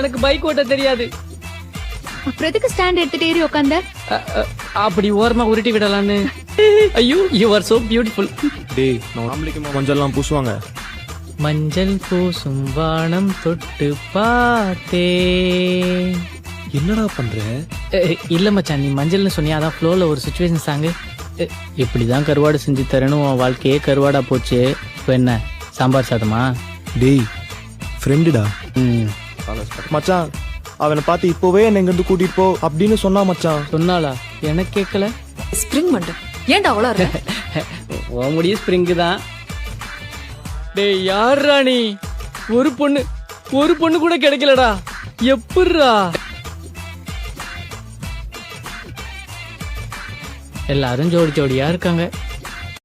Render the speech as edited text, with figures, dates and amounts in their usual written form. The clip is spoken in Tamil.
எனக்கு பைக் ஓட்ட தெரியாது. அப்புறம் எதுக்கு ஸ்டாண்ட் எடுத்துட்டு ஏறி உட்காந்த? அப்படி ஓரமா உருட்டி விடலான்னு. ஐயோ, யூ ஆர் சோ பியூட்டிஃபுல். டேய் நான் ஆம்பளைக்கு மஞ்சள்லாம் பூசுவாங்க. மஞ்சள் பூசும் வானம் தொட்டு பார்த்தே. என்னடா பண்ற? இல்ல மச்சான், நீ மஞ்சள்னு சொன்னியா, அதான் ஃப்ளோல ஒரு சுச்சுவேஷன் சாங்கு. இப்படிதான் கருவாடு செஞ்சு தரணும், உன் வாழ்க்கையே கருவாடா போச்சு. இப்போ என்ன சாம்பார் சாதமா? டேய் ஃப்ரெண்டுடா. ம், மச்சான் அவனை பார்த்து இப்போவே என்ன இங்கிருந்து கூட்டிட்டு போ அப்படின்னு சொன்னா மச்சான். சொன்னாளா? எனக்கு கேட்கல. ஸ்ப்ரிங் மண்டை ஏன்டா அவ்வளோ இருக்க? உன் முடிய ஸ்ப்ரிங்கு தான். டேய் யார்ரா நீ? ஒரு பொண்ணு கூட கிடைக்கலடா. எப்படிரா? எல்லாரும் ஜோடி ஜோடியா இருக்காங்க.